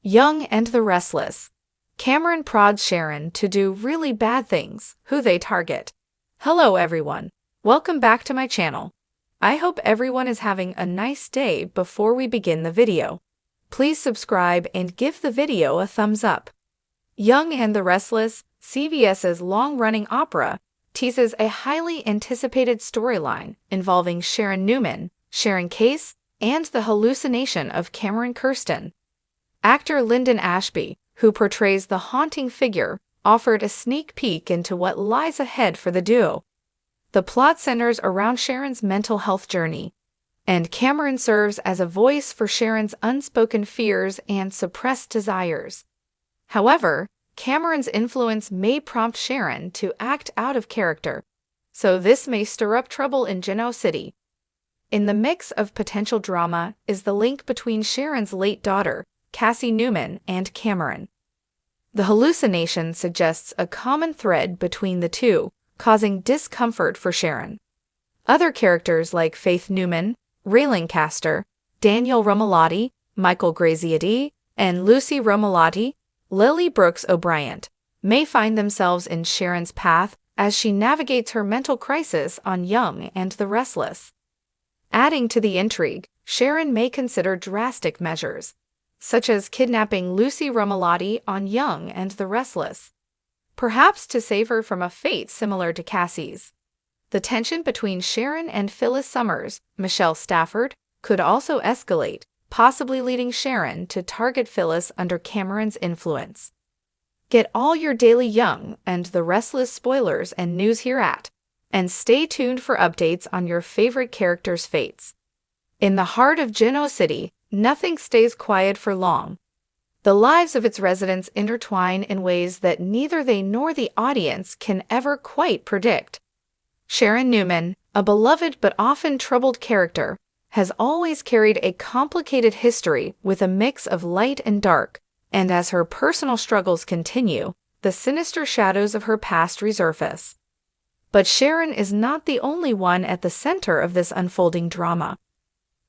Young and the Restless. Cameron prods Sharon to do really bad things. Who they target. Hello everyone. Welcome back to my channel. I hope everyone is having a nice day. Before we begin the video, please subscribe and give the video a thumbs up. Young and the Restless, CBS's long-running opera, teases a highly anticipated storyline involving Sharon Newman, Sharon Case, and the hallucination of Cameron Kirsten. Actor Lyndon Ashby, who portrays the haunting figure, offered a sneak peek into what lies ahead for the duo. The plot centers around Sharon's mental health journey, and Cameron serves as a voice for Sharon's unspoken fears and suppressed desires. However, Cameron's influence may prompt Sharon to act out of character, so this may stir up trouble in Genoa City. In the mix of potential drama is the link between Sharon's late daughter, Cassie Newman, and Cameron. The hallucination suggests a common thread between the two, causing discomfort for Sharon. Other characters like Faith Newman, Ray Lancaster, Daniel Romalotti, Michael Graziadei, and Lucy Romalotti, Lily Brooks O'Brien, may find themselves in Sharon's path as she navigates her mental crisis on Young and the Restless. Adding to the intrigue, Sharon may consider drastic measures, such as kidnapping Lucy Romalotti on Young and the Restless, perhaps to save her from a fate similar to Cassie's. The tension between Sharon and Phyllis Summers, Michelle Stafford, could also escalate, possibly leading Sharon to target Phyllis under Cameron's influence. Get all your daily Young and the Restless spoilers and news here and stay tuned for updates on your favorite characters' fates. In the heart of Genoa City, nothing stays quiet for long. The lives of its residents intertwine in ways that neither they nor the audience can ever quite predict. Sharon Newman, a beloved but often troubled character, has always carried a complicated history with a mix of light and dark, and as her personal struggles continue, the sinister shadows of her past resurface. But Sharon is not the only one at the center of this unfolding drama.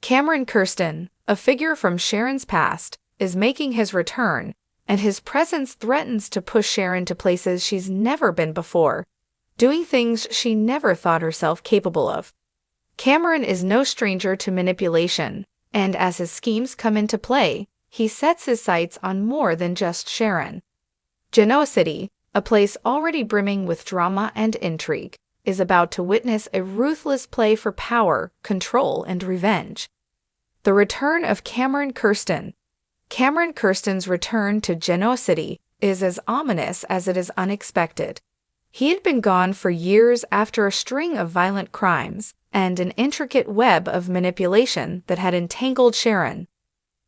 Cameron Kirsten, a figure from Sharon's past, is making his return, and his presence threatens to push Sharon to places she's never been before, doing things she never thought herself capable of. Cameron is no stranger to manipulation, and as his schemes come into play, he sets his sights on more than just Sharon. Genoa City, a place already brimming with drama and intrigue, is about to witness a ruthless play for power, control, and revenge. The return of Cameron Kirsten. Cameron Kirsten's return to Genoa City is as ominous as it is unexpected. He had been gone for years after a string of violent crimes and an intricate web of manipulation that had entangled Sharon.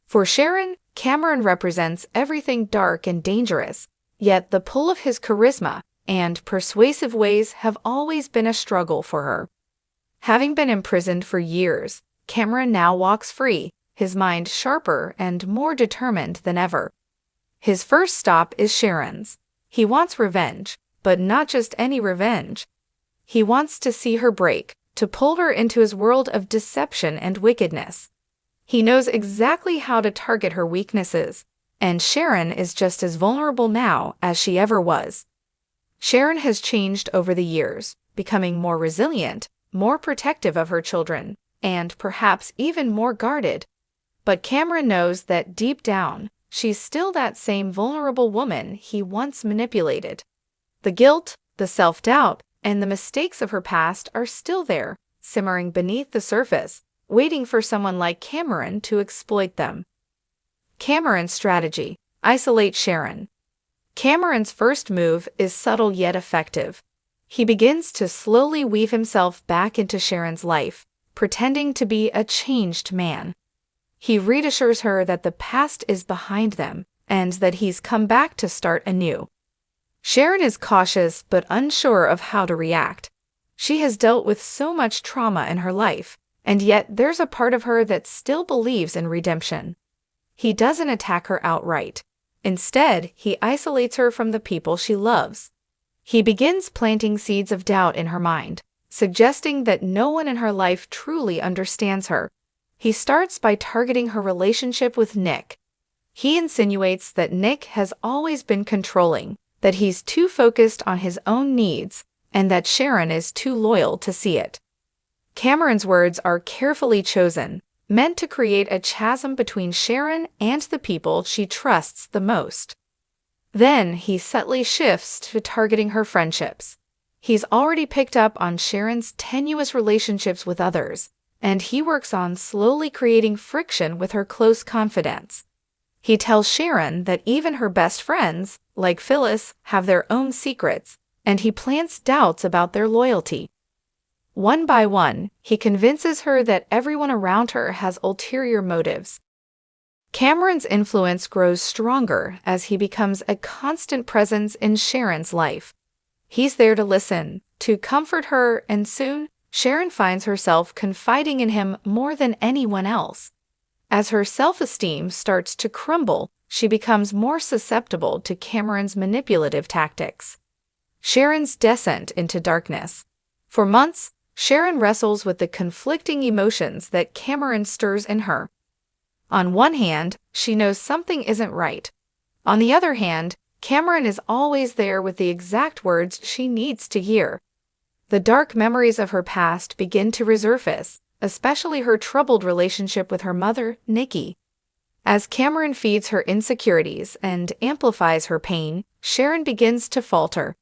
For Sharon, Cameron represents everything dark and dangerous, yet the pull of his charisma and persuasive ways have always been a struggle for her. Having been imprisoned for years, Cameron now walks free, his mind sharper and more determined than ever. His first stop is Sharon's. He wants revenge, but not just any revenge. He wants to see her break, to pull her into his world of deception and wickedness. He knows exactly how to target her weaknesses, and Sharon is just as vulnerable now as she ever was. Sharon has changed over the years, becoming more resilient, more protective of her children, and perhaps even more guarded. But Cameron knows that deep down, she's still that same vulnerable woman he once manipulated. The guilt, the self-doubt, and the mistakes of her past are still there, simmering beneath the surface, waiting for someone like Cameron to exploit them. Cameron's strategy: isolate Sharon. Cameron's first move is subtle yet effective. He begins to slowly weave himself back into Sharon's life, pretending to be a changed man. He reassures her that the past is behind them and that he's come back to start anew. Sharon is cautious but unsure of how to react. She has dealt with so much trauma in her life, and yet there's a part of her that still believes in redemption. He doesn't attack her outright. Instead, he isolates her from the people she loves. He begins planting seeds of doubt in her mind, suggesting that no one in her life truly understands her. He starts by targeting her relationship with Nick. He insinuates that Nick has always been controlling, that he's too focused on his own needs, and that Sharon is too loyal to see it. Cameron's words are carefully chosen, meant to create a chasm between Sharon and the people she trusts the most. Then he subtly shifts to targeting her friendships. He's already picked up on Sharon's tenuous relationships with others, and he works on slowly creating friction with her close confidants. He tells Sharon that even her best friends, like Phyllis, have their own secrets, and he plants doubts about their loyalty. One by one, he convinces her that everyone around her has ulterior motives. Cameron's influence grows stronger as he becomes a constant presence in Sharon's life. He's there to listen, to comfort her, and soon, Sharon finds herself confiding in him more than anyone else. As her self-esteem starts to crumble, she becomes more susceptible to Cameron's manipulative tactics. Sharon's descent into darkness. For months, Sharon wrestles with the conflicting emotions that Cameron stirs in her. On one hand, she knows something isn't right. On the other hand, Cameron is always there with the exact words she needs to hear. The dark memories of her past begin to resurface, especially her troubled relationship with her mother, Nikki. As Cameron feeds her insecurities and amplifies her pain, Sharon begins to falter.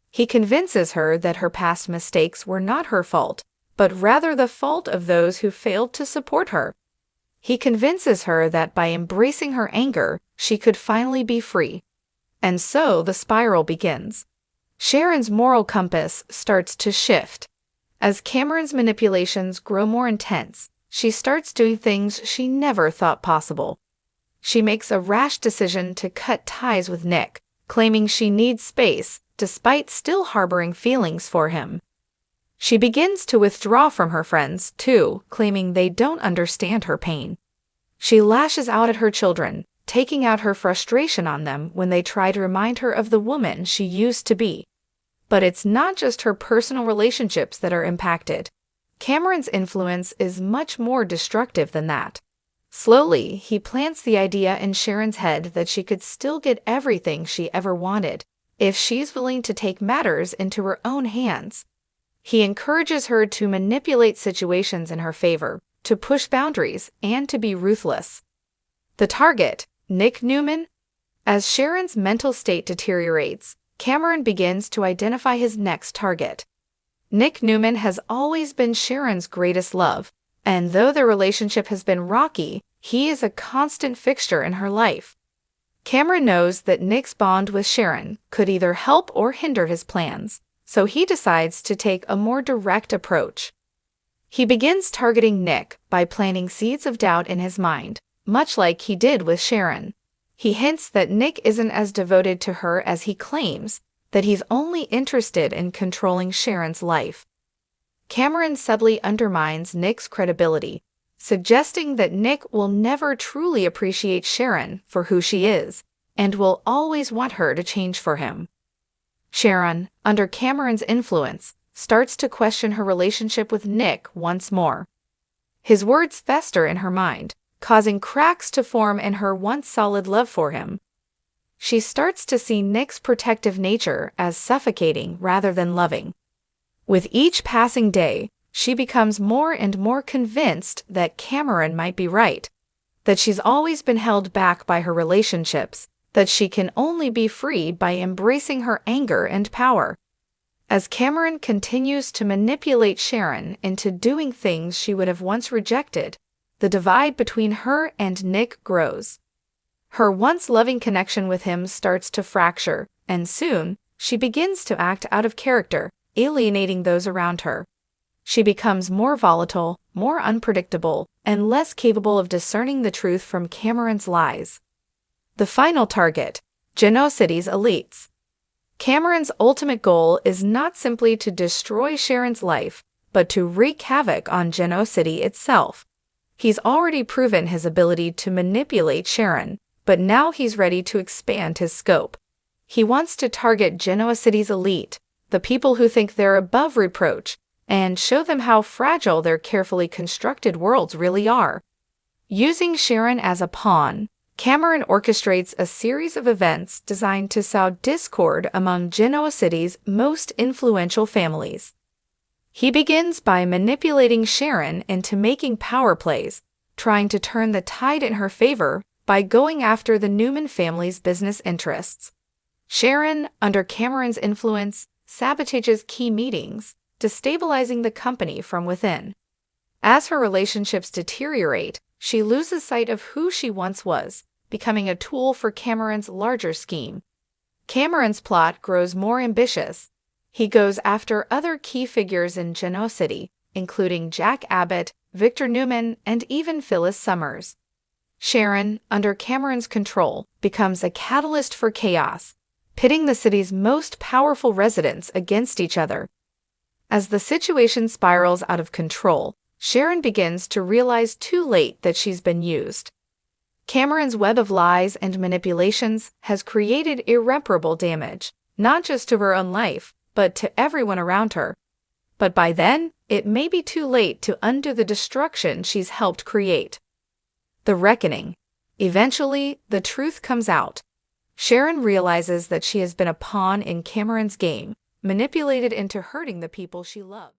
He convinces her that her past mistakes were not her fault, but rather the fault of those who failed to support her. He convinces her that by embracing her anger, she could finally be free. And so the spiral begins. Sharon's moral compass starts to shift. As Cameron's manipulations grow more intense, she starts doing things she never thought possible. She makes a rash decision to cut ties with Nick, claiming she needs space, despite still harboring feelings for him. She begins to withdraw from her friends, too, claiming they don't understand her pain. She lashes out at her children, taking out her frustration on them when they try to remind her of the woman she used to be. But it's not just her personal relationships that are impacted. Cameron's influence is much more destructive than that. Slowly, he plants the idea in Sharon's head that she could still get everything she ever wanted, if she's willing to take matters into her own hands. He encourages her to manipulate situations in her favor, to push boundaries, and to be ruthless. The target, Nick Newman? As Sharon's mental state deteriorates, Cameron begins to identify his next target. Nick Newman has always been Sharon's greatest love, and though their relationship has been rocky, he is a constant fixture in her life. Cameron knows that Nick's bond with Sharon could either help or hinder his plans, so he decides to take a more direct approach. He begins targeting Nick by planting seeds of doubt in his mind, much like he did with Sharon. He hints that Nick isn't as devoted to her as he claims, that he's only interested in controlling Sharon's life. Cameron subtly undermines Nick's credibility, suggesting that Nick will never truly appreciate Sharon for who she is, and will always want her to change for him. Sharon, under Cameron's influence, starts to question her relationship with Nick once more. His words fester in her mind, causing cracks to form in her once solid love for him. She starts to see Nick's protective nature as suffocating rather than loving. With each passing day, she becomes more and more convinced that Cameron might be right, that she's always been held back by her relationships, that she can only be free by embracing her anger and power. As Cameron continues to manipulate Sharon into doing things she would have once rejected, the divide between her and Nick grows. Her once loving connection with him starts to fracture, and soon, she begins to act out of character, alienating those around her. She becomes more volatile, more unpredictable, and less capable of discerning the truth from Cameron's lies. The final target, Genoa City's elites. Cameron's ultimate goal is not simply to destroy Sharon's life, but to wreak havoc on Genoa City itself. He's already proven his ability to manipulate Sharon, but now he's ready to expand his scope. He wants to target Genoa City's elite, the people who think they're above reproach, and show them how fragile their carefully constructed worlds really are. Using Sharon as a pawn, Cameron orchestrates a series of events designed to sow discord among Genoa City's most influential families. He begins by manipulating Sharon into making power plays, trying to turn the tide in her favor by going after the Newman family's business interests. Sharon, under Cameron's influence, sabotages key meetings, destabilizing the company from within. As her relationships deteriorate, she loses sight of who she once was, becoming a tool for Cameron's larger scheme. Cameron's plot grows more ambitious. He goes after other key figures in Genoa City, including Jack Abbott, Victor Newman, and even Phyllis Summers. Sharon, under Cameron's control, becomes a catalyst for chaos, pitting the city's most powerful residents against each other. As the situation spirals out of control, Sharon begins to realize too late that she's been used. Cameron's web of lies and manipulations has created irreparable damage, not just to her own life, but to everyone around her. But by then, it may be too late to undo the destruction she's helped create. The reckoning. Eventually, the truth comes out. Sharon realizes that she has been a pawn in Cameron's game, manipulated into hurting the people she loves.